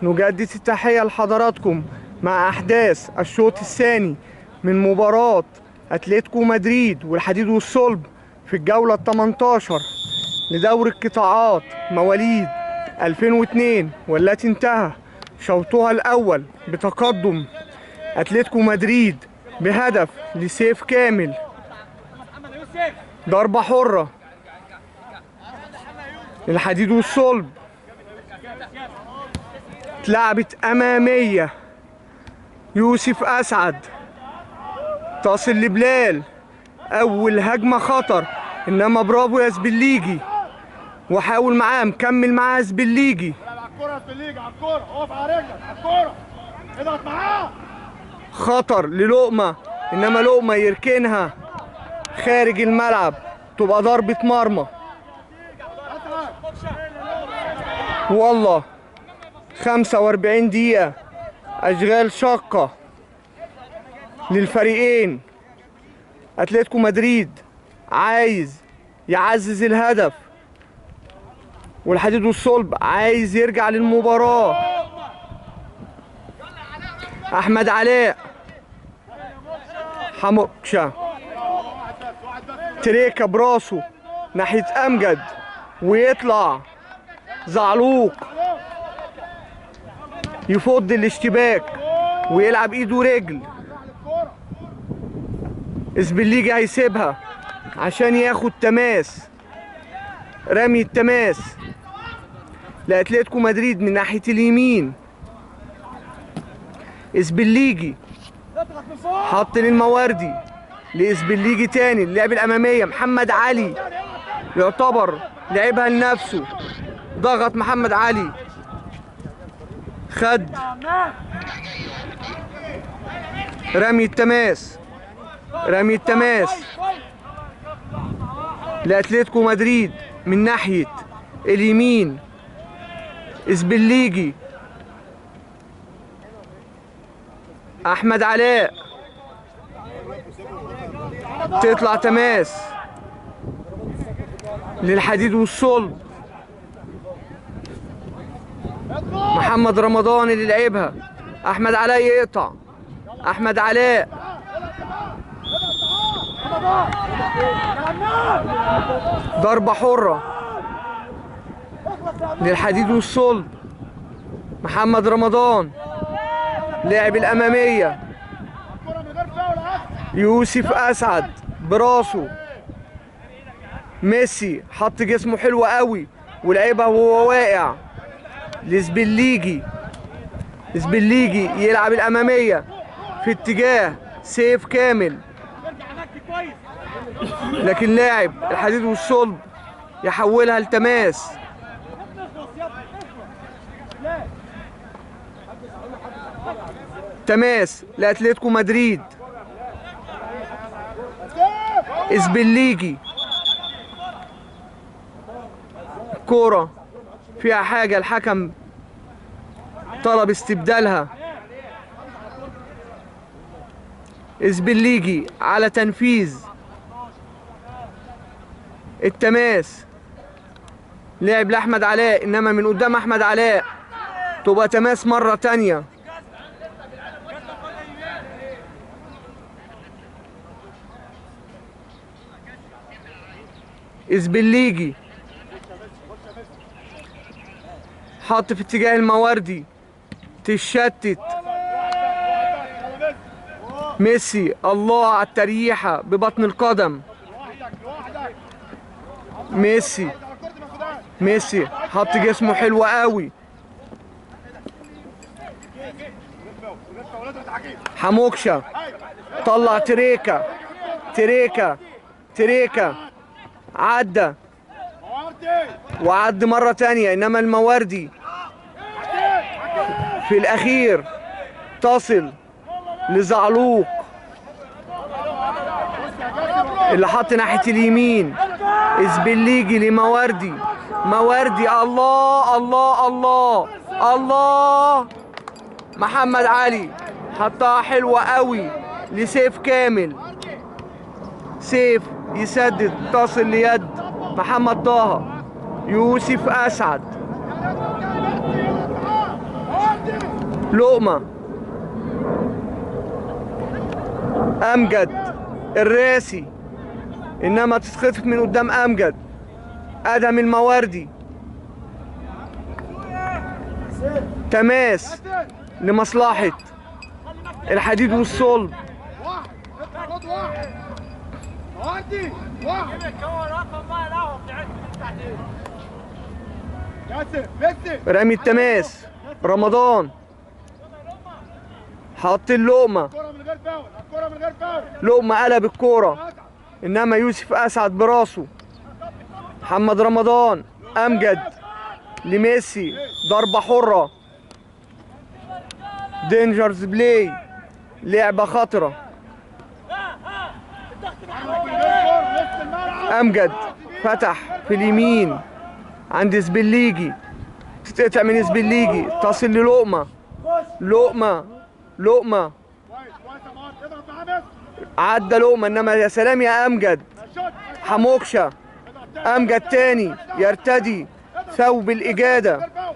نجدد التحية لحضراتكم مع أحداث الشوط الثاني من مباراة أتلتيكو مدريد والحديد والصلب في الجولة ال 18 لدوري القطاعات مواليد 2002، والتي انتهى شوطها الأول بتقدم أتلتيكو مدريد بهدف لسيف كامل. ضربة حرة للحديد والصلب، اتلعبت أمامية، يوسف أسعد تصل لبلال، أول هجمة خطر، إنما برافو يا زبليجي، وحاول معاه، مكمل معاه زبليجي. على الكورة يا زبليجي، على الكورة، اقف على رجلك على الكورة، اضغط معاه. خطر للقمة، إنما لقمة يركنها خارج الملعب، تبقى ضربة مرمى. والله 45 دقيقة أشغال شاقة للفريقين. أتلتيكو مدريد عايز يعزز الهدف، والحديد والصلب عايز يرجع للمباراة. أحمد علاء، حموكشة، تريكة براسه ناحية أمجد، ويطلع زعلوق يفض الاشتباك ويلعب ايده ورجل. زبليجي هيسيبها عشان ياخد تماس، رمي التماس لأتلتيكو مدريد من ناحية اليمين. زبليجي حط للمواردي، لإزبليجي تاني، اللعب الأمامية. محمد علي يعتبر لعبها لنفسه، ضغط محمد علي، خد رمي التماس، رمي التماس لأتلتيكو مدريد من ناحية اليمين. زبليجي، أحمد علاء، تطلع تماس للحديد والصلب. محمد رمضان اللي لعبها، أحمد علاء يقطع، أحمد علاء، ضربة حرة للحديد والصلب. محمد رمضان لعب الأمامية، يوسف أسعد براسه، ميسي حط جسمه حلو قوي ولعبها وهو واقع لزبليجي. زبليجي يلعب الأمامية في اتجاه سيف كامل، لكن لاعب الحديد والصلب يحولها لتماس. تماس لأتلتيكو مدريد. زبليجي، كورة فيها حاجة، الحكم طلب استبدالها. زبليجي على تنفيذ التماس، لعب لأحمد علاء، إنما من قدام أحمد علاء تبقى تماس مرة تانية. زبليجي حط في اتجاه المواردي، تشتت ميسي، الله على التريحة ببطن القدم. ميسي حط جسمه حلو قوي. حموكشة طلع تريكة عدى وعد مرة تانية، إنما المواردي في الأخير تصل لزعلوق اللي حط ناحية اليمين. زبليجي لمواردي، مواردي، الله الله الله الله، محمد علي حطها حلوة قوي لسيف كامل، سيف يسدد، تصل ليد محمد طه. يوسف أسعد لقمة. أمجد الراسي، إنما تتخطف من قدام أمجد. أدهم المواردي، تماس لمصلحة الحديد والصلب. واحد خد واحد ودي واحد ياسر ميسي رامي التماس. رمضان حط اللقمة. الكرة من غير فاول، الكرة من غير فاول. لقمة قلب الكورة، إنما يوسف أسعد براسه. محمد رمضان. أمجد لميسي، ضربة حرة. دينجرز بلاي، لعبة خطرة. أمجد فتح في اليمين عند زبليجي، تتقطع من زبليجي، تصل للقمة. لقمة لقمة كويس كويس يا مهند، اضغط معاه بس. عدى لقمة، إنما يا سلام يا أمجد. شوت حموكشة. أمجد تاني يرتدي ثوب الإجادة. غير فاول.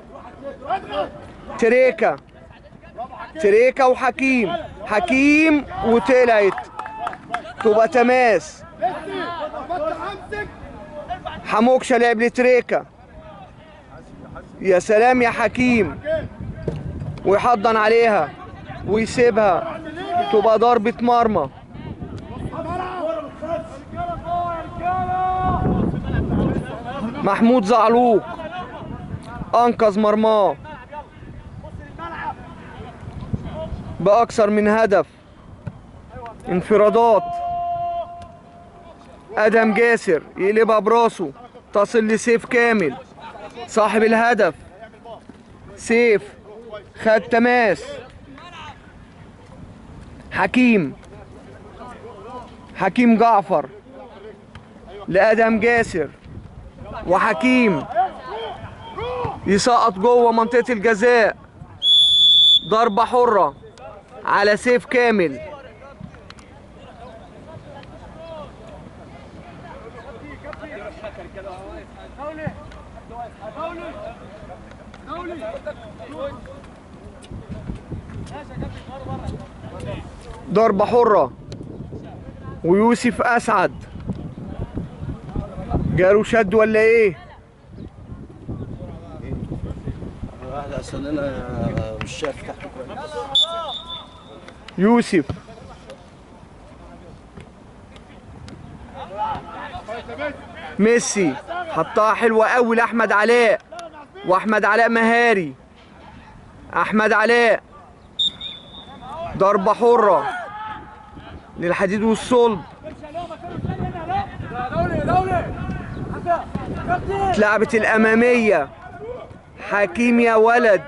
اضغط تريكة. تريكة وحكيم. حكيم وطلعت، تبقى تماس. ميسي فتح امسك. حموكشة لعب لتريكة. يا سلام يا حكيم، ويحضن عليها ويسيبها، تبقى ضربة مرمى. محمود زعلوق أنقذ مرماه بأكثر من هدف. انفرادات. أدهم جاسر يقلبها براسه، تصل لسيف كامل صاحب الهدف. سيف خد تماس. حكيم. حكيم جعفر لأدهم جاسر، وحكيم يسقط جوه منطقة الجزاء. ضربة حرة على سيف كامل. ضربة حرة، ويوسف أسعد جاله شد ولا ايه؟ واحد عشان انا مش شايف تحت كويس. يوسف ميسي حطها حلوة قوي لأحمد علاء، وأحمد علاء مهاري. أحمد علاء ضربة حرة للحديد والصلب. اتلعبت الأمامية. حكيم يا ولد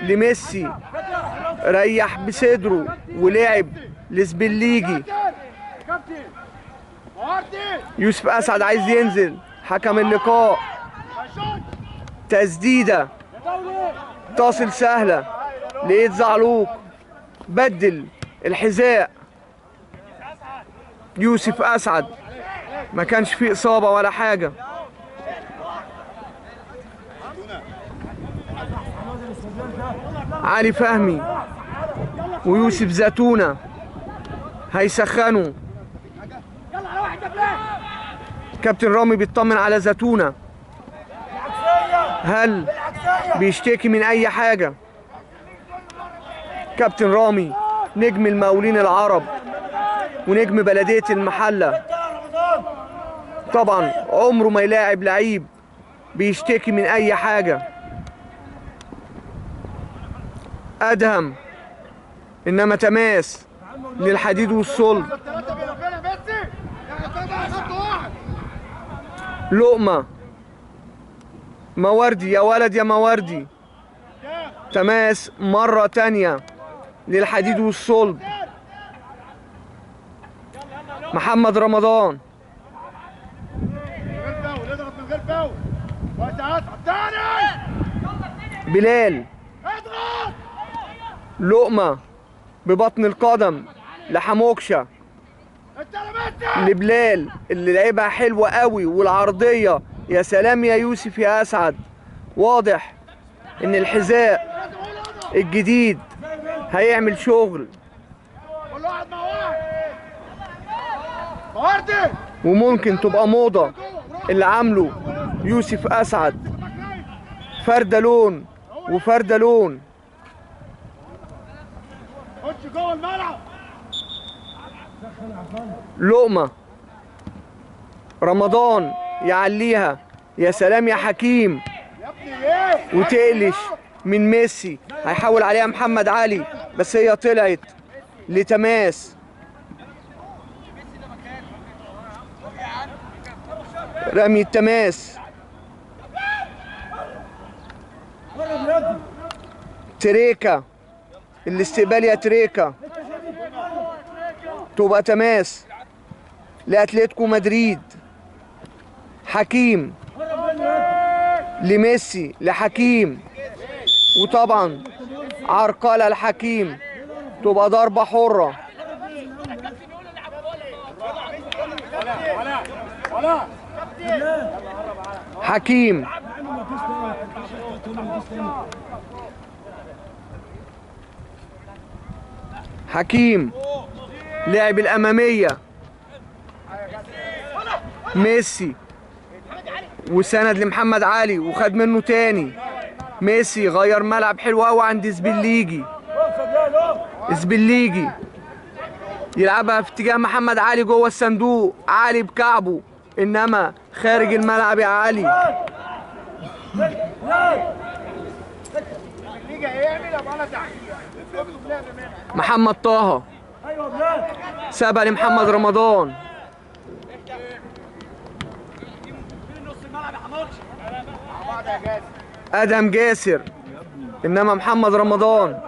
لميسي، ريح بصدره ولعب لزبليجي. يوسف أسعد عايز ينزل، حكم اللقاء. تسديدة تصل سهلة لقيت زعلوق، بدل الحذاء. يوسف أسعد ما كانش فيه إصابة ولا حاجة. علي فهمي ويوسف زتونة هيسخنوا. كابتن رامي بيطمن على زتونة، هل بيشتكي من أي حاجة؟ كابتن رامي نجم المقاولين العرب ونجم بلدية المحلة، طبعا عمره ما يلاعب لعيب بيشتكي من أي حاجة. أدهم إنما تماس للحديد والصلب. لقمة. مواردي يا ولد يا مواردي. تماس مرة تانية للحديد والصلب. محمد رمضان. بلال. لقمة ببطن القدم لحموكشة لبلال اللي لعبها حلوة قوي، والعرضية يا سلام يا يوسف يا أسعد. واضح إن الحذاء الجديد هيعمل شغل كل واحد مع واحد. طهرتي وممكن تبقى موضة اللي عامله يوسف أسعد. فردة لون وفردة لون. خش جوه الملعب. لقمة رمضان يعليها، يا سلام يا حكيم، يا ابني ايه؟ وتقلش من ميسي. هيحاول عليها محمد علي بس هي طلعت لتماس. رمي التماس. تريكا الاستقبال يا تريكا. تبقى تماس لأتلتيكو مدريد. حكيم لميسي لحكيم، وطبعا عرقلة الحكيم. تبقى ضربة حرة. حكيم حكيم لعب الأمامية. ميسي وسند لمحمد علي وخد منه تاني. ميسي غير ملعب حلو قوي عند زبليجي. زبليجي يلعبها في اتجاه محمد علي جوه الصندوق. علي بكعبه انما خارج الملعب يا علي. محمد طه سابها لمحمد رمضان. ادم جاسر انما محمد رمضان.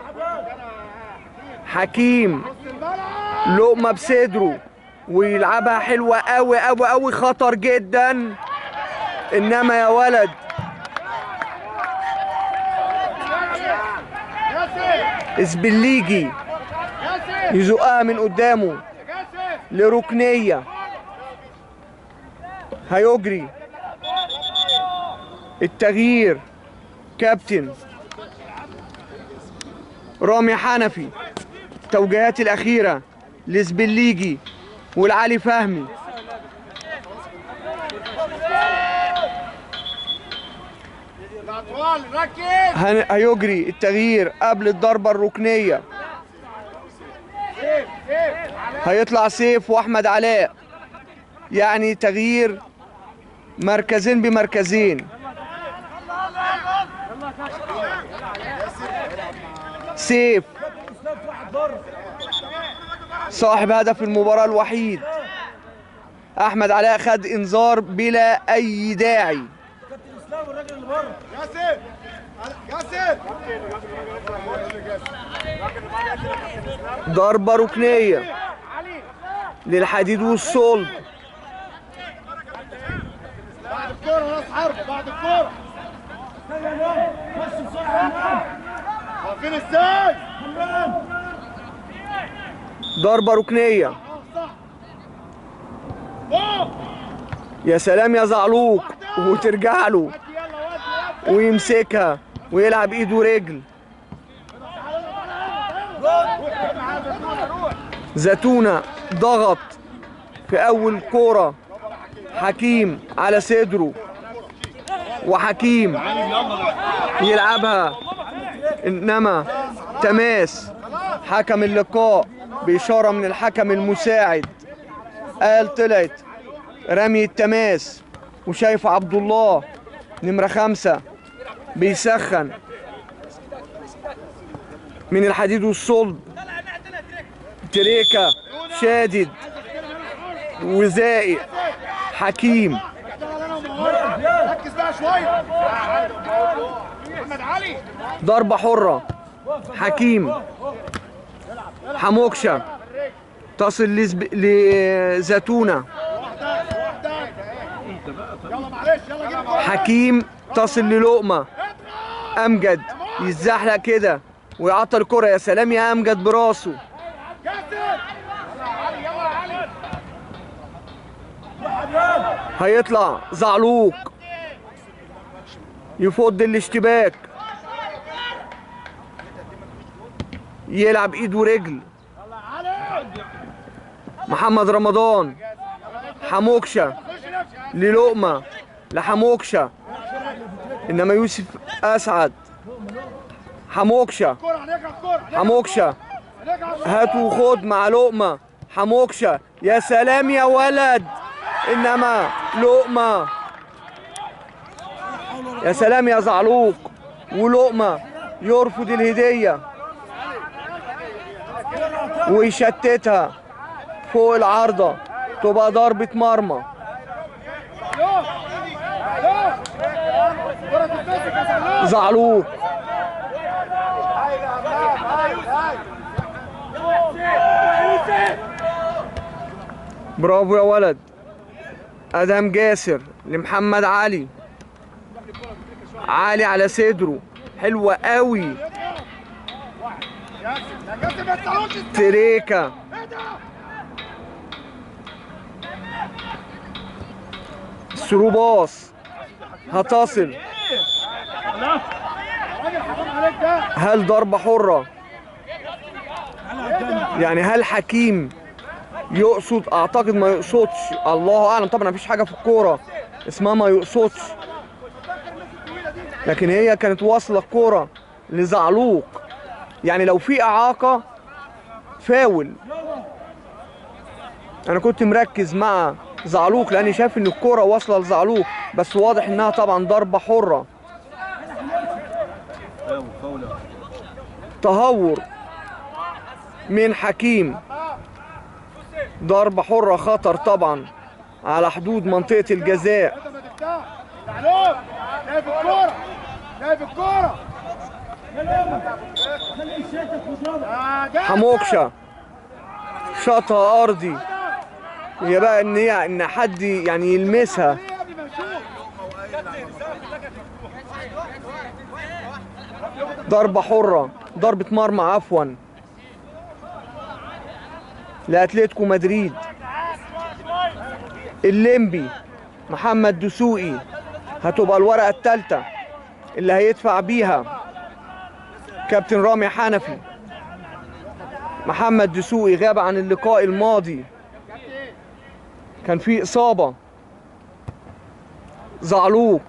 حكيم لقمة بصدره ويلعبها حلوة قوي قوي قوي. خطر جدا انما يا ولد اسبليجي يزقها من قدامه لركنية. هيجري التغيير كابتن رامي حنفي. التوجيهات الأخيرة لزبليجي والعلي فهمي. هيجري التغيير قبل الضربة الركنية. هيطلع سيف واحمد علاء، يعني تغيير مركزين بمركزين. سيف صاحب هدف المباراة الوحيد. احمد علاء خد انذار بلا اي داعي. ياسر ياسر ضربة ركنية للحديد والصلب. بعد الكورة راس حرب. بعد الكورة واقفين ازاي؟ ضربة ركنية. يا سلام يا زعلوق، وترجع له ويمسكها ويلعب ايده ورجل. زتونة ضغط في اول كورة. حكيم على صدره وحكيم يلعبها انما تماس. حكم اللقاء بإشارة من الحكم المساعد قال طلعت رمي التماس. وشايف عبد الله نمرة 5 بيسخن من الحديد والصلب. تريكا شادد وزائق. حكيم ركز بقى شوية. محمد علي ضربة حرة. حكيم حموكشة تصل لزتونة. يلا معلش يلا جيب الكورة. حكيم تصل للقمة. أمجد يتزحلق كده ويعطل الكرة. يا سلام يا أمجد براسه. ياسر يلا يا علي يلا يا علي. هيطلع زعلوق يفض الاشتباك. يلعب ايد ورجل. محمد رمضان، حموكشة للقمة لحموكشة، انما يوسف اسعد. حموكشة حموكشة هات وخد مع لقمة. حموكشة يا سلام يا ولد، انما لقمة. يا سلام يا زعلوق. ولقمة يرفض الهدية ويشتتها فوق العارضة، تبقى ضربة مرمى. زعلوق برافو يا ولد. ادهم جاسر لمحمد علي. علي على صدره، حلوة قوي. تريكة ثرو باص هتصل. هل ضربة حرة؟ يعني هل حكيم يقصد؟ اعتقد ما يقصدش، الله اعلم. طبعا مفيش حاجة في الكورة اسمها ما يقصدش، لكن هي كانت واصلة الكورة لزعلوق. يعني لو في اعاقة فاول. انا كنت مركز مع زعلوق لاني شايف ان الكورة واصلة لزعلوق، بس واضح انها طبعا ضربة حرة. تهور من حكيم، ضربة حرة خطر طبعا على حدود منطقة الجزاء. حموكشة شاطها ارضي. هي بقى ان حد يعني يلمسها. ضربة حرة، ضربة مرمى عفوا لأتلتيكو مدريد. الليمبي محمد دسوقي، هتبقى الورقة الثالثة اللي هيدفع بيها كابتن رامي حنفي. محمد دسوقي غاب عن اللقاء الماضي، كان في إصابة. زعلوق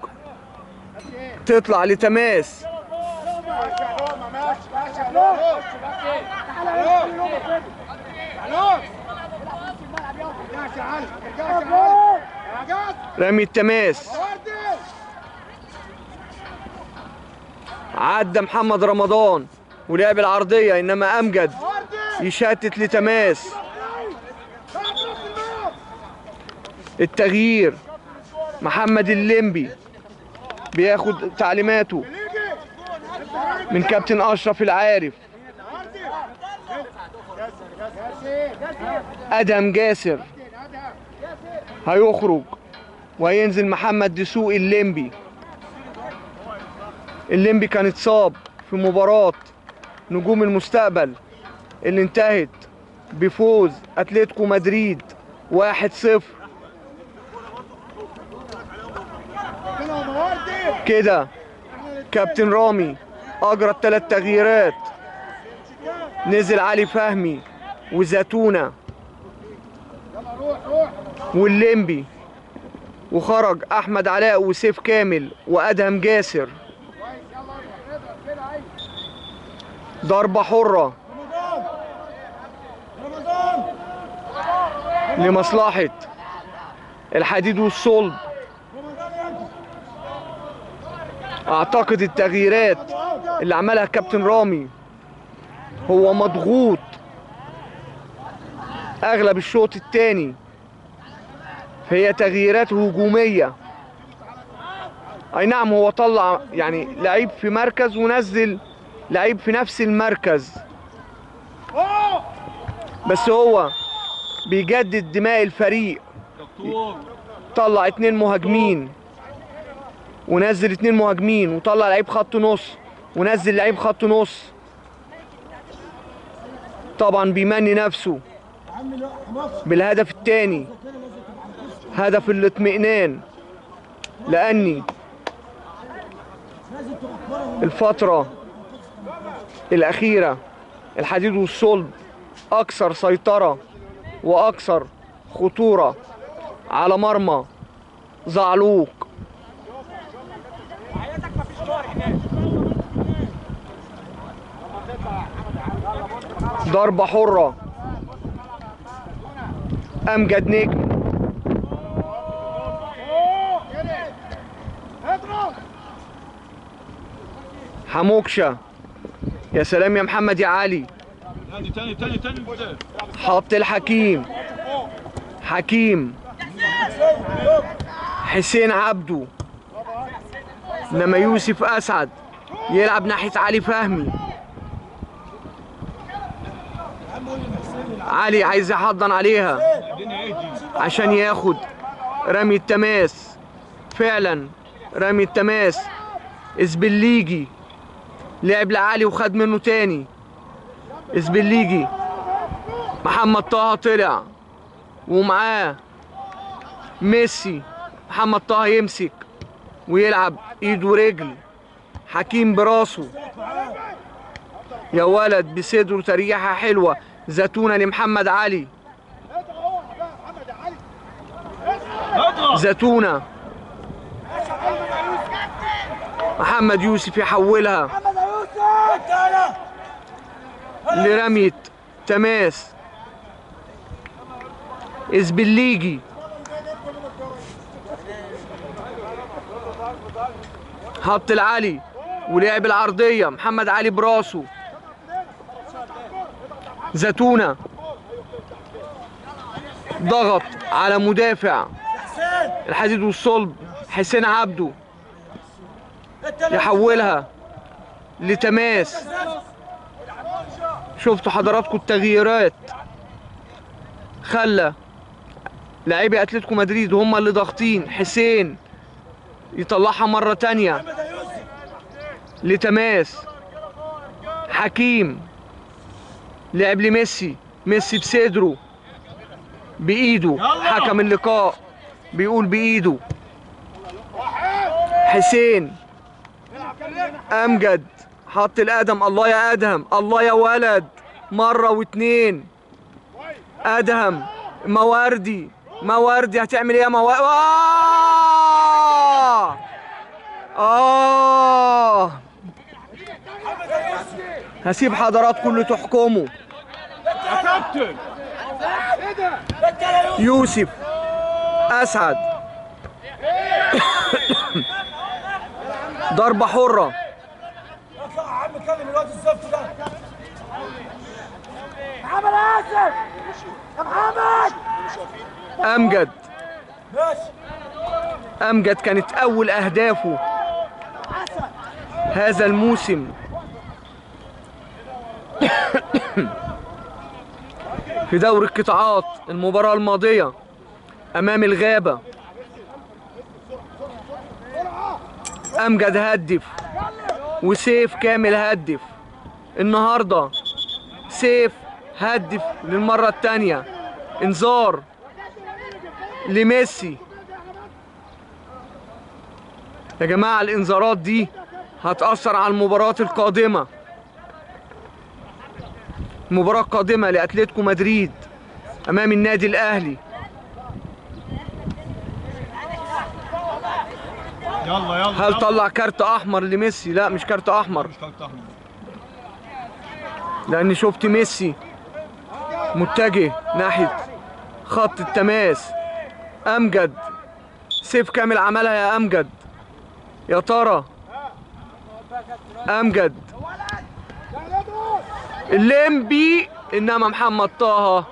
تطلع لتماس. رمي التماس، عدى محمد رمضان ولعب العرضية، انما امجد يشتت لتماس. التغيير محمد الليمبي بياخد تعليماته من كابتن اشرف العارف. ادهم جاسر هيخرج وهينزل محمد دسوقي. الليمبي كان اتصاب في مباراة نجوم المستقبل اللي انتهت بفوز اتلتيكو مدريد 1-0. كده كابتن رامي اجرى ال3 تغييرات. نزل علي فهمي وزيتونة والليمبي، وخرج احمد علاء وسيف كامل وادهم جاسر. ضربة حرة لمصلحة الحديد والصلب. اعتقد التغييرات اللي عملها كابتن رامي، هو مضغوط اغلب الشوط الثاني، هي تغييرات هجومية. اي نعم هو طلع يعني لعيب في مركز ونزل لعيب في نفس المركز، بس هو بيجدد دماء الفريق. طلع 2 مهاجمين ونزل 2 مهاجمين، وطلع لعيب خط نص ونزل لعيب خط نص. طبعا بيمني نفسه بالهدف الثاني، هدف الاطمئنان، لأني الفترة الأخيرة الحديد والصلب اكثر سيطرة واكثر خطورة على مرمى زعلوق. ضربة حرة امجد نجم. حموكشة، يا سلام يا محمد يا علي. تاني حط الحكيم، حكيم حسين عبده، انما يوسف اسعد يلعب ناحية علي فهمي. علي عايز يحضن عليها عشان ياخد رمي التماس. فعلا رمي التماس. اسبليجي لعب لعلي وخد منه تاني. اسبليجي محمد طه طلع ومعاه ميسي. محمد طه يمسك ويلعب ايد ورجل. حكيم براسه يا ولد بصدره تريحة حلوة. زتونة لمحمد علي. زتونة محمد يوسف يحولها لرمية تماس. اسبليجي حط العلي ولعب العرضية. محمد علي براسه. زتونة ضغط على مدافع الحديد والصلب حسين عبده يحولها لتماس. شفتوا حضراتكم التغييرات، خلى لاعبي اتلتيكو مدريد هم اللي ضاغطين. حسين يطلعها مرة تانية لتماس. حكيم لعب لميسي. ميسي بصدره بايده. حكم اللقاء بيقول بايده. حسين امجد حط الادهم. الله يا ادهم، الله يا ولد. مرة واتنين. ادهم مواردي. مواردي هتعمل ايه يا مواردي؟ هسيب حضراتكم اللي تحكموا. يا كابتن يوسف اسعد ضربة حرة. اطلع يا عم كلم الواد الزفت ده. محمد اسف يا محمد. امجد ماشي. امجد كانت اول اهدافه هذا الموسم في دوري القطاعات. المباراة الماضية امام الغابة امجد هدف وسيف كامل هدف. النهارده سيف هدف للمرة الثانية. انذار لميسي. يا جماعة الانذارات دي هتأثر على المباريات القادمة. المباراة القادمة لأتلتيكو مدريد أمام النادي الأهلي. يلا هل طلع كارت أحمر لميسي؟ لا مش كارت أحمر، مش كارت احمر. لأني شفت ميسي متجه ناحية خط التماس. أمجد سيف كامل عملها يا أمجد. يا ترى أمجد الليمبي، إنما محمد طه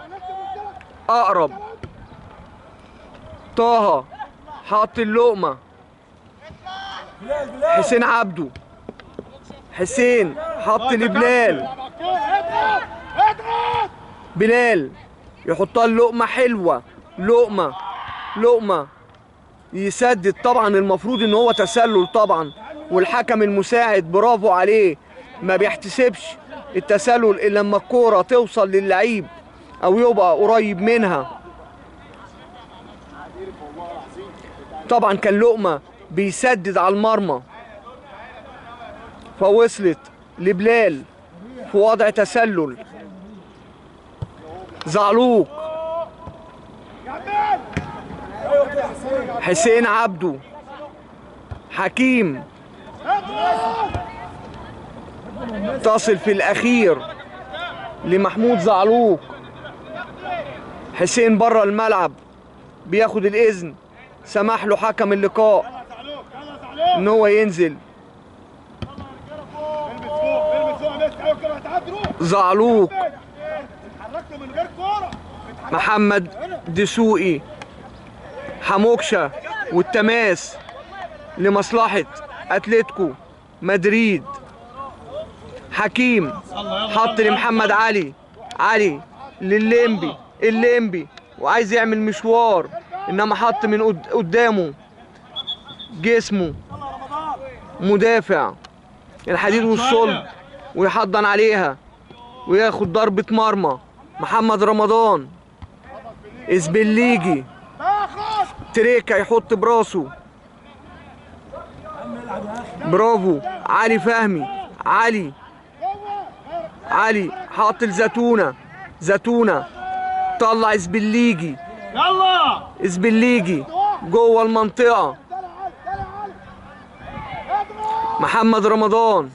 أقرب. طه حط اللقمة. حسين عبده. حسين حط لبلال. بلال يحطها اللقمة حلوة. لقمة يسدد. طبعا المفروض ان هو تسلل طبعا، والحكم المساعد برافو عليه ما بيحتسبش التسلل الا لما الكورة توصل للعيب او يبقى قريب منها. طبعا كان لقمة بيسدد على المرمى فوصلت لبلال. في وضع تسلل. زعلوق، حسين عبده، حكيم، تصل في الأخير لمحمود زعلوق. حسين بره الملعب بياخد الإذن، سمح له حكم اللقاء إن هو ينزل. زعلوق، محمد دسوقي، حموكشة، والتماس لمصلحة أتلتيكو مدريد. حكيم حط لمحمد علي، علي للليمبي، الليمبي وعايز يعمل مشوار انما حط من قدامه جسمه مدافع الحديد والصلب ويحضن عليها وياخد ضربة مرمى. محمد رمضان، اسبليجي، تريكا يحط براسه، برافو. علي فهمي، علي حط الزتونة، زتونة طلع اسبليجي، يلا اسبليجي جوه المنطقة. محمد رمضان،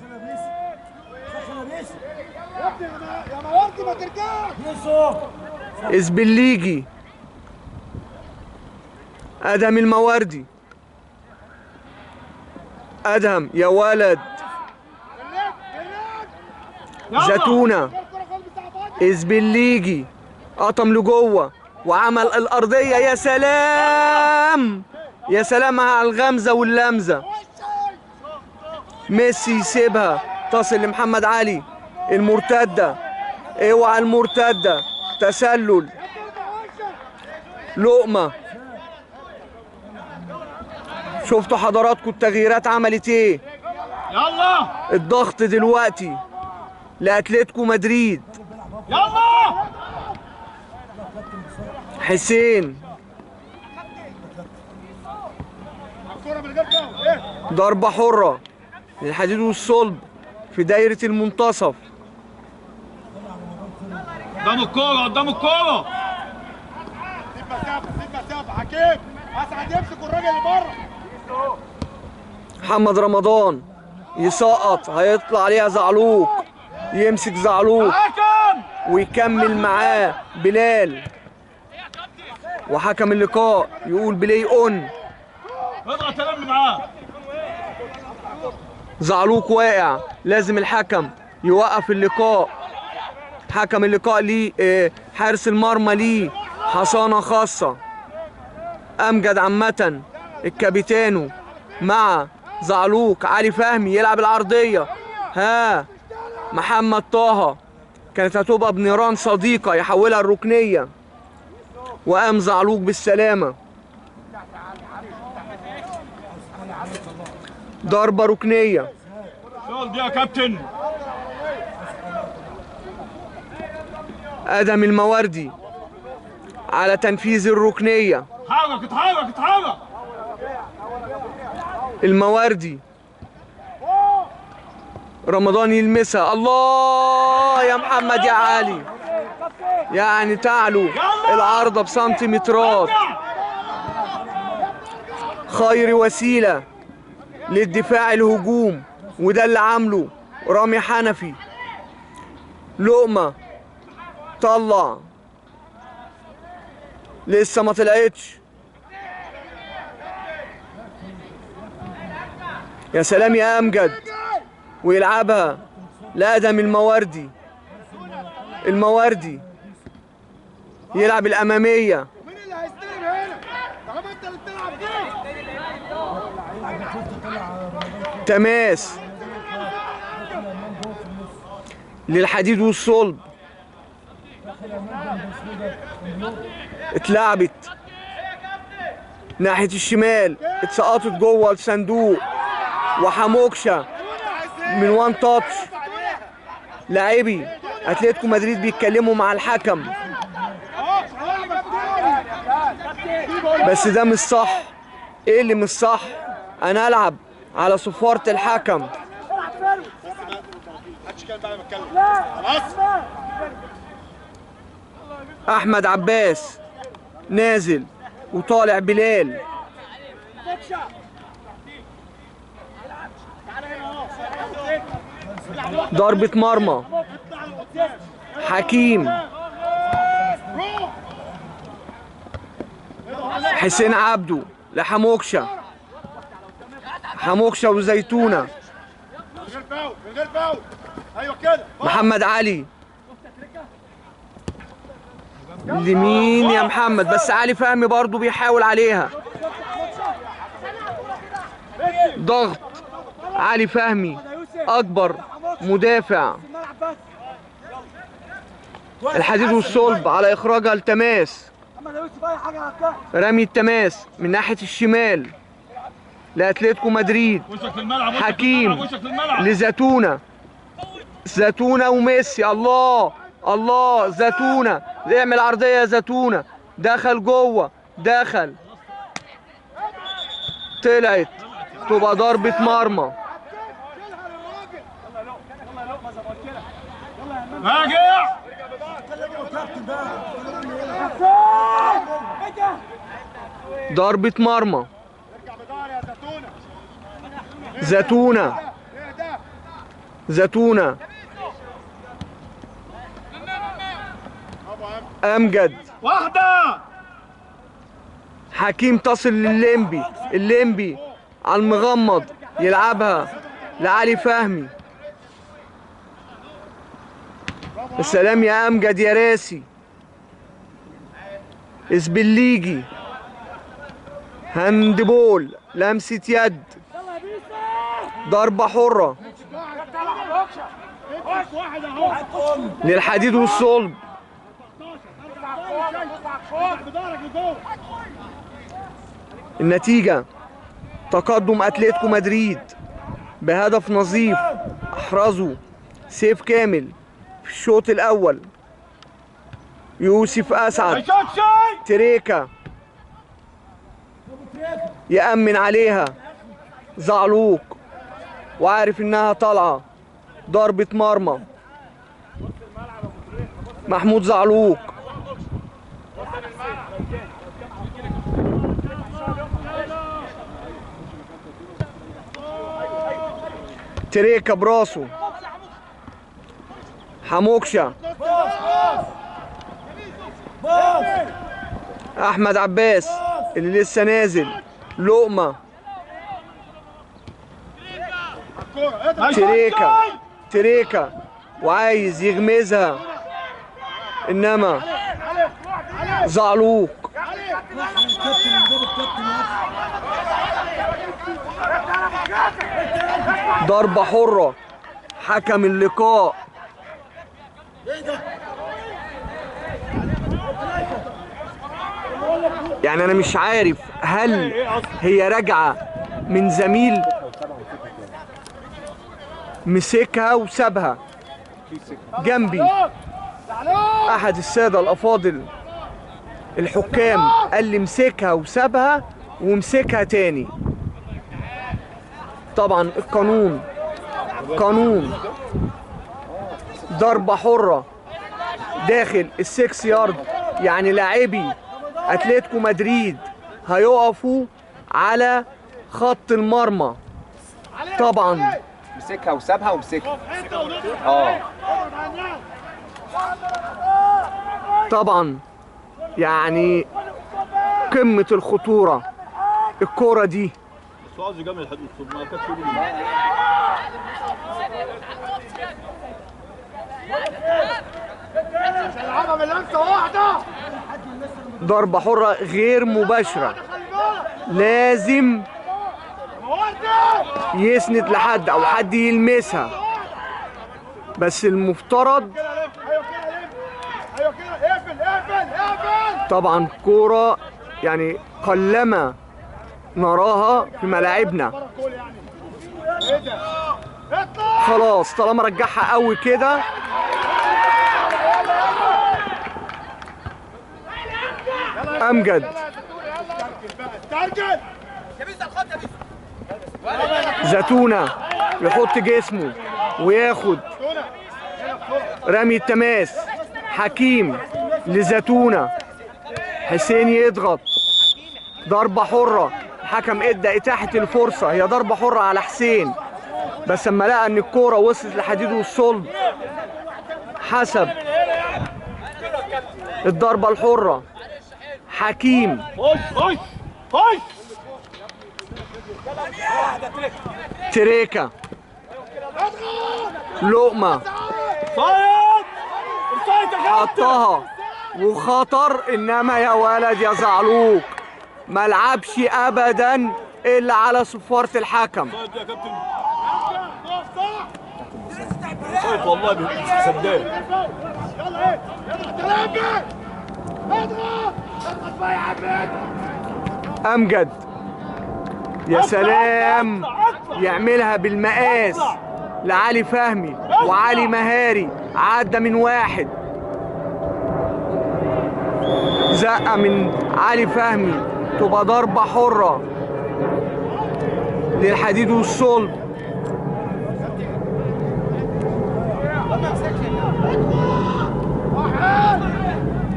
اسبليجي، ادهم المواردي، ادهم يا ولد، زتونة، اسبليجي قطم لجوه وعمل الارضيه. يا سلام يا سلام على الغمزه واللمزه. ميسي يسيبها، تصل لمحمد علي، المرتده، اوعى المرتده، تسلل، لقمه. شفتوا حضراتكم التغييرات عملت ايه؟ يلا الضغط دلوقتي لأتلتيكو مدريد. يلا حسين، ضربة حرة للحديد والصلب في دايرة المنتصف. قدام الكورة، قدام الكورة. سيب مسافة، سيب مسافة. حكيم اسعد يمسك الراجل اللي بره. محمد رمضان يسقط، هيطلع عليها زعلوق، يمسك زعلوق ويكمل معاه بلال، وحكم اللقاء يقول بلاي اون. اضغط يا لم معاه. زعلوق واقع، لازم الحكم يوقف اللقاء. حكم اللقاء ليه حارس المرمى ليه حصانة خاصة. أمجد عامة الكابيتانو مع زعلوق. علي فهمي يلعب العرضية، ها محمد طه كانت هتبقى بنيران صديقة يحولها الركنية، وقام زعلوق بالسلامة. ضربة ركنية. شغل دي يا كابتن. ادهم المواردي على تنفيذ الركنية. اتحرك اتحرك اتحرك. المواردي، رمضان يلمسها، الله يا محمد يا علي، يعني تعلو العارضة بسنتيمترات. خير وسيلة للدفاع الهجوم، وده اللي عامله رامي حنفي. لقمة طلع، لسه ما طلعتش. يا سلام يا امجد، ويلعبها لادهم المواردي. المواردي يلعب الاماميه. مين اللي هيستلم هنا؟ طالما انت اللي بتلعب دي. تماس للحديد والصلب، اتلعبت ناحيه الشمال، اتسقطت جوه الصندوق، وحموكشه من وان تاتش. لاعبي اتلتيكو مدريد بيتكلموا مع الحكم، بس ده مش صح. ايه اللي مش صح؟ انا العب على صفارة الحكم. حدش كان بقى بتكلم خلاص. احمد عباس نازل وطالع بلال. ضربة مرمى حكيم. حسين عبده لحموكشة. حموكشة وزيتونة. من غير فاول من غير فاول. ايوه كده. محمد علي لمين يا محمد؟ بس علي فهمي برضو بيحاول عليها. ضغط علي فهمي اكبر مدافع الحديد والصلب على اخراجها التماس. رمي التماس من ناحية الشمال لأتلتيكو مدريد. حكيم لزيتونة. زيتونة وميسي. الله الله زيتونة يعمل عرضية يا زيتونة. دخل جوه. دخل. طلعت تبقى ضربة مرمى. راجع. ضربة مرمى. ارجع بدار يا زيتونة. زيتونة. زيتونة. أمجد. واحدة. حكيم تصل للليمبي. الليمبي على المغمض يلعبها لعلي فهمي. السلام يا أمجد يا راسي. اسبليجي. هاندبول. لمسة يد. ضربة حرة للحديد والصلب. النتيجة تقدم أتلتيكو مدريد بهدف نظيف أحرزه سيف كامل في الشوط الأول. يوسف أسعد. تريكا يأمن عليها زعلوق وعارف إنها طالعة. ضربة مرمى محمود زعلوق. تريكا براسه. حموكشة. احمد عباس اللي لسه نازل. لقمة. تريكا. تريكا وعايز يغمزها انما زعلوق. ضربة حرة حكم اللقاء. يعني انا مش عارف هل هي راجعة من زميل مسكها وسابها جنبي. احد السادة الافاضل الحكام قال لي مسكها وسابها ومسكها تاني. طبعا القانون قانون. ضربة حرة داخل ال6 يارد. يعني لاعبي اتلتيكو مدريد هيقفوا على خط المرمى. طبعا مسكها وسابها ومسكها. طبعا يعني قمة الخطورة الكورة دي. ضربة حرة غير مباشرة. لازم يسند لحد او حد يلمسها. بس المفترض طبعا كورة يعني قلما نراها في ملاعبنا. خلاص طالما رجعها قوي كده امجد. زيتونة يحط جسمه وياخد رمي التماس، حكيم لزتونة، حسين يضغط، ضربة حرة. الحكم ادى اتاحة الفرصة، هي ضربة حرة على حسين، بس اما لقى ان الكورة وصلت لحديد والصلب حسب الضربة الحرة. حكيم خش خش تريكة، لقمة صايد صايد يا كابتن. حطها وخطر، انما يا ولد يا زعلوك ملعبش ابدا الا على صفارة الحكم. صايد يا كابتن. صايد والله سداد. يلا ايه يلا اضغط بقى يا عبيد. امجد يا سلام، يعملها بالمقاس لعلي فهمي، وعلي مهاري عدى من واحد، زقة من علي فهمي تبقى ضربة حرة للحديد والصلب.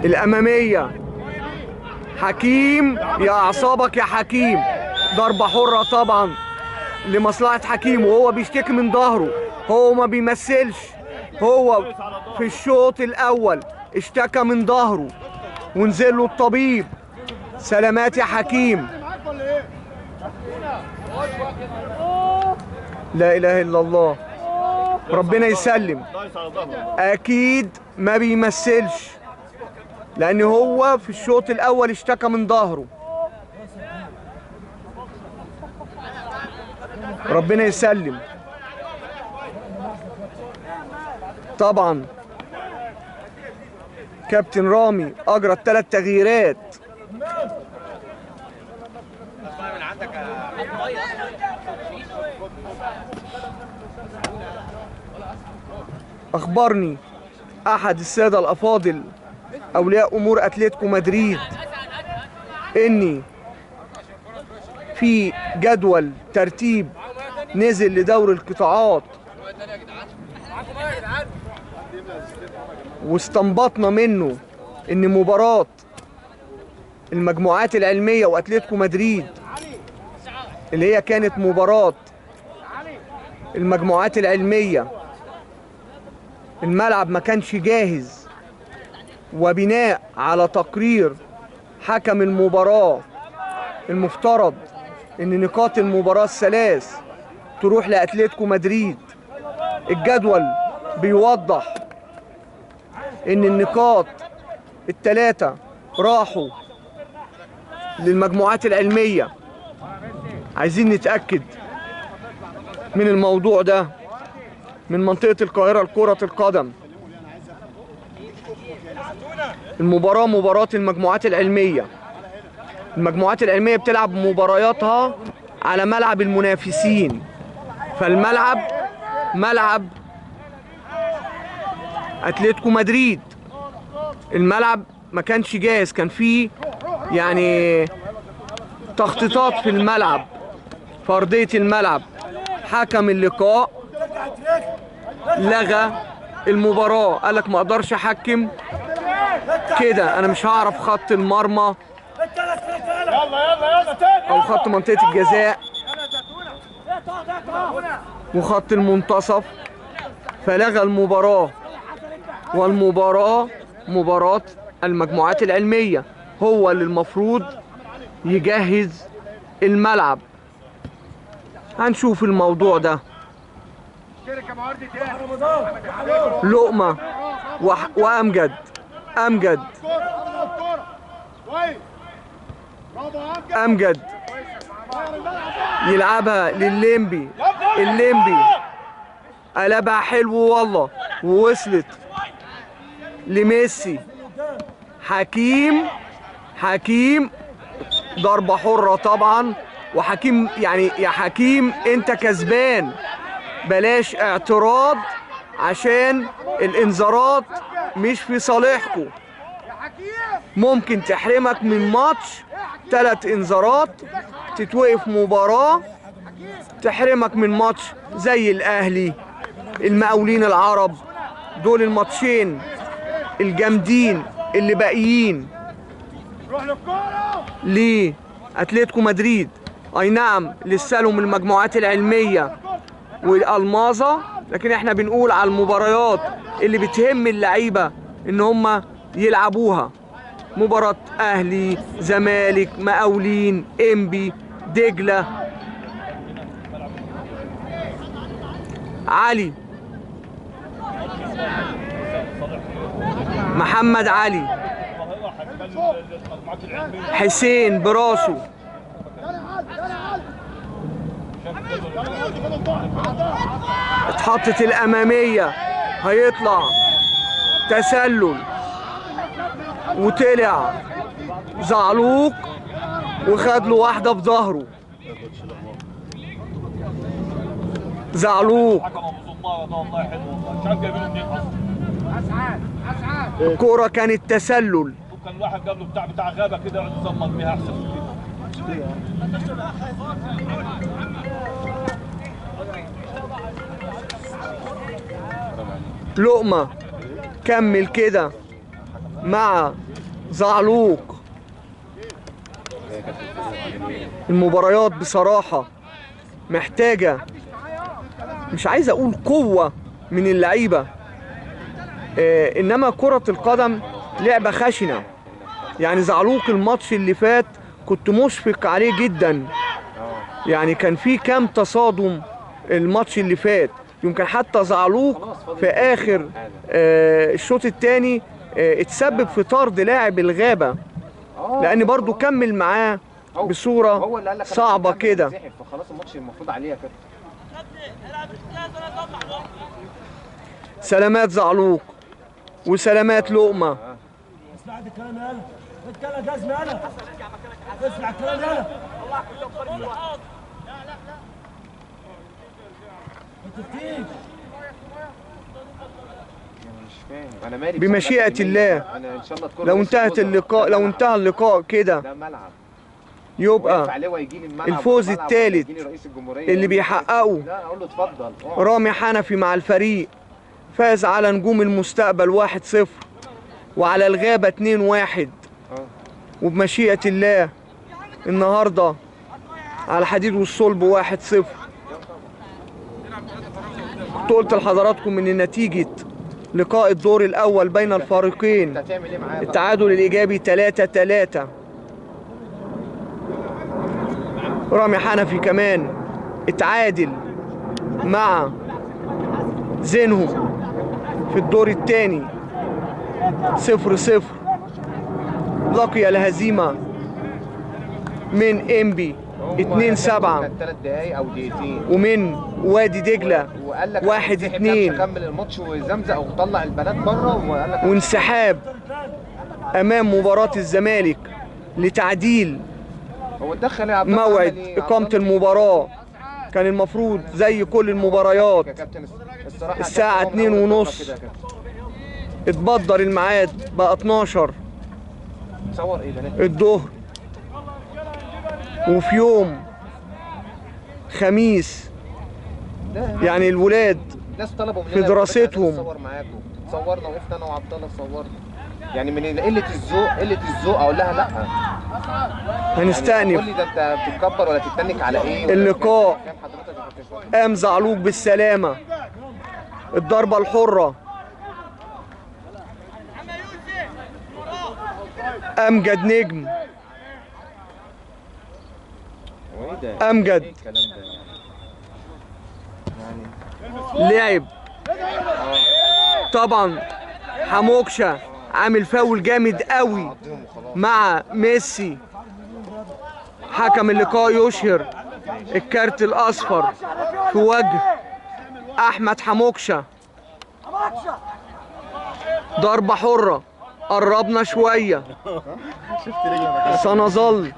الأمامية حكيم، يا أعصابك يا حكيم، ضربة حرة طبعا لمصلحة حكيم، وهو بيشتكي من ظهره، هو ما بيمثلش، هو في الشوط الأول اشتكى من ظهره ونزل له الطبيب. سلامات يا حكيم. لا إله إلا الله، ربنا يسلم. أكيد ما بيمثلش، لأن هو في الشوط الأول اشتكى من ظهره. ربنا يسلم. طبعا كابتن رامي أجرى الثلاث تغييرات. أخبرني أحد السادة الأفاضل أولياء أمور أتلتيكو مدريد إني في جدول ترتيب نزل لدور القطاعات، واستنبطنا منه إن مباراة المجموعات العلمية وأتلتيكو مدريد اللي هي كانت مباراة المجموعات العلمية الملعب ما كانش جاهز، وبناء على تقرير حكم المباراة المفترض ان نقاط المباراة الثلاث تروح لأتلتيكو مدريد. الجدول بيوضح ان النقاط الثلاثة راحوا للمجموعات العلمية. عايزين نتأكد من الموضوع ده من منطقة القاهرة لكرة القدم. المباراة مباراة المجموعات العلمية. المجموعات العلمية بتلعب مبارياتها على ملعب المنافسين، فالملعب ملعب أتلتيكو مدريد. الملعب ما كانش جاهز، كان فيه يعني تخطيطات في الملعب، في أرضية الملعب. حكم اللقاء لغى المباراة، قالك ما اقدرش احكم كده، انا مش هعرف خط المرمى او خط منطقة الجزاء وخط المنتصف، فلغى المباراة. والمباراة مباراة المجموعات العلمية، هو اللي المفروض يجهز الملعب. هنشوف الموضوع ده. لقمة وأمجد. أمجد يلعبها للليمبي، الليمبي قلبها حلو والله ووصلت لميسي. حكيم ضربة حرة طبعا، وحكيم يعني يا حكيم انت كسبان، بلاش اعتراض عشان الانذارات مش في صالحكم، ممكن تحرمك من ماتش. 3 انذارات تتوقف مباراة تحرمك من ماتش زي الاهلي، المقاولين العرب، دول الماتشين الجامدين اللي باقيين لأتلتيكو مدريد. اي نعم لسه لهم المجموعات العلمية والألماظة، لكن احنا بنقول على المباريات اللي بتهم اللعيبة ان هم يلعبوها. مباراة اهلي، زمالك، مقاولين، انبي، دجلة. علي، محمد علي، حسين براسه، اتحطت الأمامية، هيطلع تسلل وطلع زعلوق وخد له واحدة في ظهره. زعلوق الكورة كانت تسلل. كان واحد قبله بتاع غابه كده يقعد يزمط بيها احسن. لقمة كمل كده مع زعلوق. المباريات بصراحة محتاجة، مش عايز اقول قوة من اللعيبة، انما كرة القدم لعبة خشنة. يعني زعلوق الماتش اللي فات كنت مشفق عليه جدا، يعني كان في كام تصادم الماتش اللي فات. يمكن حتى زعلوق في اخر الشوط الثاني اتسبب في طرد لاعب الغابة، لان برضو كمل معاه بصورة صعبة كده. فخلاص الماتش المفروض عليها كده. سلامات زعلوق وسلامات لقمة. اسمع الكلام يالا، اتكلم جزم يالا، اسمع الكلام يالا. انا مالي بمشيئة الله. انا ان شاء الله لو انتهت اللقاء، لو انتهى اللقاء كده ده ملعب يبقى الفوز الثالث اللي بيحققه رامي حنفي مع الفريق. فاز على نجوم المستقبل 1-0 وعلى الغابة 2-1. وبمشيئة الله النهاردة على الحديد والصلب 1-0. كنت قلت لحضراتكم ان نتيجة لقاء الدور الاول بين الفريقين التعادل الايجابي 3-3. رامي حنفي كمان اتعادل مع زينهم في الدور الثاني 0-0. لقي الهزيمة من انبي 2-7 ومن وادي دجلة 1-2. كمل الماتش وزمزق وطلع البنات بره وقال لك وانسحاب امام مباراة الزمالك لتعديل هو اتدخل يا عبد موعد إقامة المباراة. كان المفروض زي كل المباريات الساعة 2:30، اتبدر الميعاد بقى 12 الظهر، وفي يوم خميس. يعني الولاد في دراستهم صورنا، وقفت انا وعبد الله صورنا. يعني من قله الذوق اقول لها لا هنستأنف. يعني ده انت بتتكبر ولا تتنك على ايه؟ اللقاء قام زعلوق بالسلامة. الضربة الحرة أمجد نجم، أمجد لعب طبعا. حموكشة عامل فاول جامد قوي مع ميسي. حكم اللقاء يشهر الكارت الأصفر في وجه أحمد حموكشة. ضربة حرة، قربنا شوية، سنظل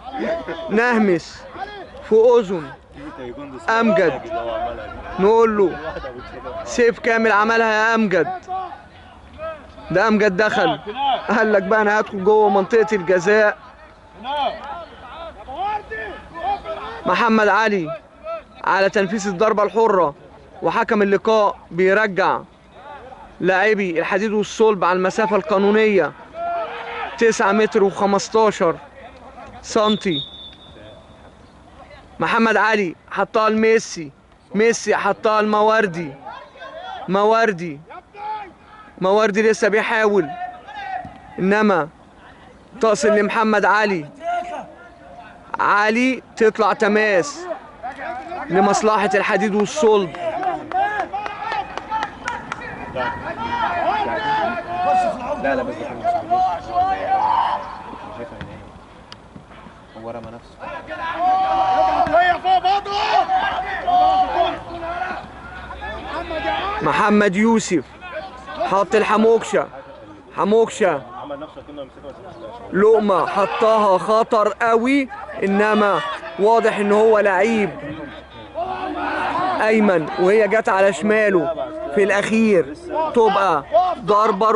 نهمس في أذن أمجد نقول له سيف كامل عملها يا أمجد. ده أمجد دخل قال لك بقى أنا هدخل جوه منطقة الجزاء. محمد علي على تنفيذ الضربة الحرة، وحكم اللقاء بيرجع لاعبي الحديد والصلب على المسافة القانونية 9 متر و15 سنتي. محمد علي حطها لميسي، ميسي حطها لمواردي، مواردي لسه بيحاول، انما تصل لمحمد علي تطلع تماس لمصلحة الحديد والصلب. لا بس هو رمى نفسه. محمد يوسف حط الحموكشة، لقمة حطها خطر قوي، انما واضح ان هو لعيب ايمن، وهي جت على شماله في الاخير تبقى ضربة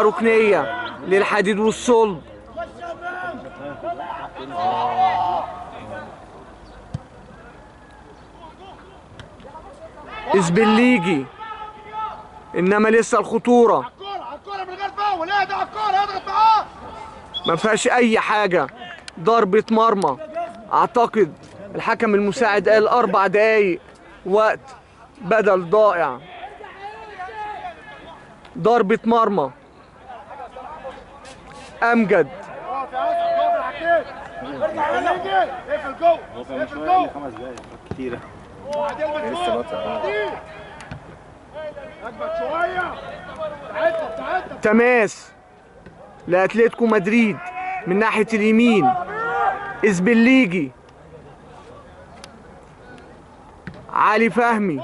ركنية للحديد والصلب. اسبليجي، انما لسه الخطورة الكرة من غير فاول. اهدى على الكرة، اضغط معاه. ما فيهاش اي حاجة، ضربة مرمى. اعتقد الحكم المساعد قال 4 دقايق وقت بدل ضائع. ضربة مرمى. امجد كتيرة. تماس لأتلتيكو مدريد من ناحية اليمين. اسبليجي، علي فهمي،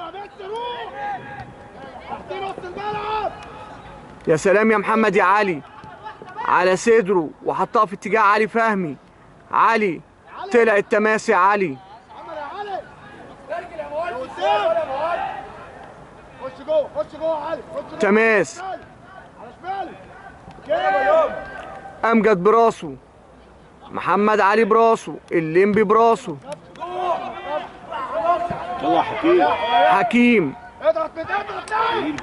يا سلام يا محمد يا علي، على صدره وحطها في اتجاه علي فهمي. علي طلع التماس يا علي. خش جوه علي، تماس. على شمالي. امجد براسه، محمد علي براسه، الليمبي براسه. يلا حكيم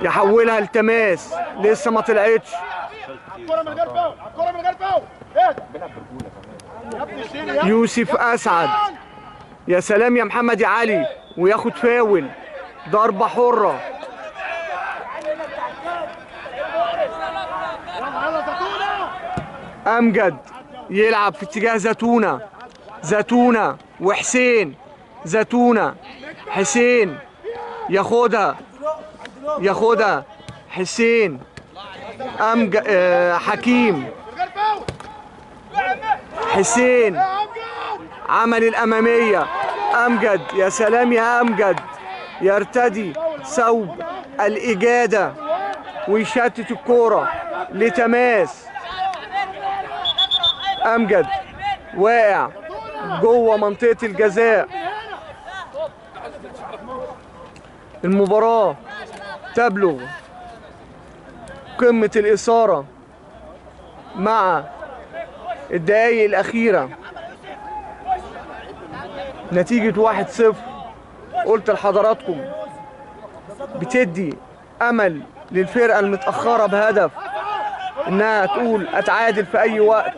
يحولها لتماس، لسه ما طلعتش. الكرة من غير فاول. اهدى. يوسف اسعد، يا سلام يا محمد يا علي، وياخد فاول. ضربة حرة. امجد يلعب في اتجاه زتونة وحسين. حسين ياخدها حسين. حكيم حسين عمل الأمامية. أمجد، يا سلام يا أمجد، يرتدي ثوب الإجادة ويشتت الكورة لتماس. أمجد واقع جوه منطقة الجزاء. المباراة تبلغ قمة الإثارة مع الدقايق الأخيرة. نتيجة 1-0. قلت لحضراتكم بتدي أمل للفرقة المتأخرة بهدف إنها تقول أتعادل في أي وقت.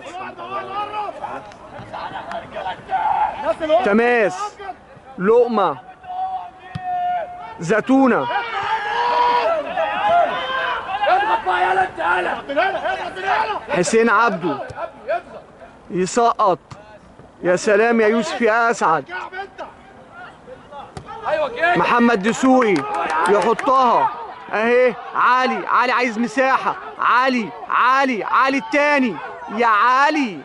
تماس، لقمة، زتونة. حسين عبده يسقط. يا سلام يا يوسف يا أسعد. محمد دسوقي يحطها اهي. علي عايز مساحة. علي التاني يا علي،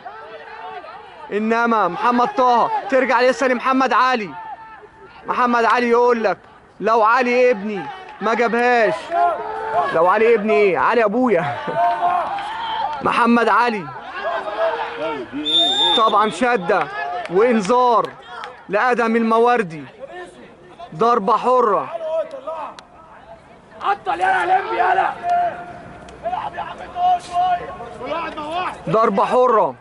انما محمد طه ترجع لسه لمحمد علي. محمد علي يقول لك لو علي ابني ما جابهاش. لو علي ابني ايه؟ علي ابويا. محمد علي طبعا شدة وانذار لادهم المواردي. ضربة حرة. عطل يا لمبي يلا. العب يا عم ضربة حرة.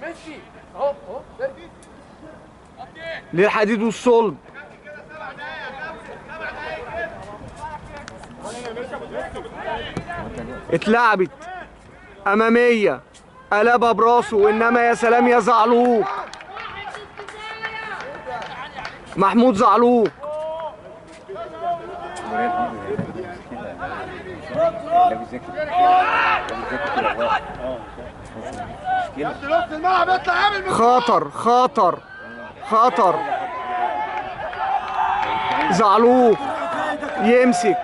مشي اهو للحديد والصلب. اتلعبت اماميه، قلبها براسه، انما يا سلام يا زعلوق. محمود زعلوق نص الملعب اطلع اعمل خطر خطر خطر. زعلوق يمسك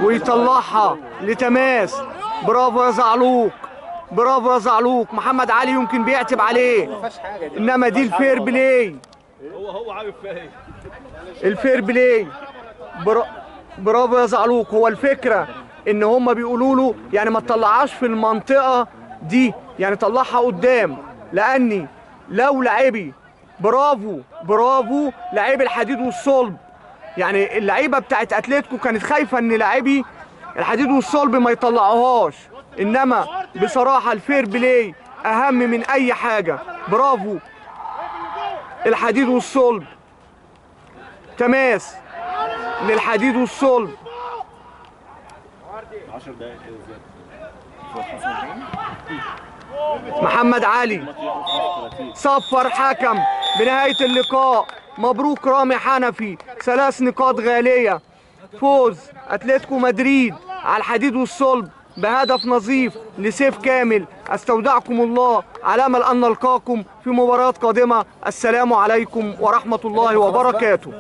ويطلعها لتماس. برافو يا زعلوق، برافو يا زعلوق. محمد علي يمكن بيعتب عليه، انما دي الفير بلاي. هو عارف فاهم الفير بلاي. برافو يا زعلوق. هو الفكره ان هم بيقولوا له يعني ما تطلعهاش في المنطقه دي، يعني طلعها قدام، لاني لو لاعبي برافو برافو لاعبي الحديد والصلب، يعني اللعيبه بتاعت اتلتيكو كانت خايفه ان لاعبي الحديد والصلب ما يطلعوهاش، انما بصراحه الفير بلاي اهم من اي حاجه. برافو الحديد والصلب. تماس للحديد والصلب. 10 دقايق كده محمد علي صفر حكم بنهاية اللقاء. مبروك رامي حنفي، 3 نقاط غالية. فوز اتلتيكو مدريد على الحديد والصلب بهدف نظيف لسيف كامل. استودعكم الله على امل ان نلقاكم في مباريات قادمة. السلام عليكم ورحمة الله وبركاته.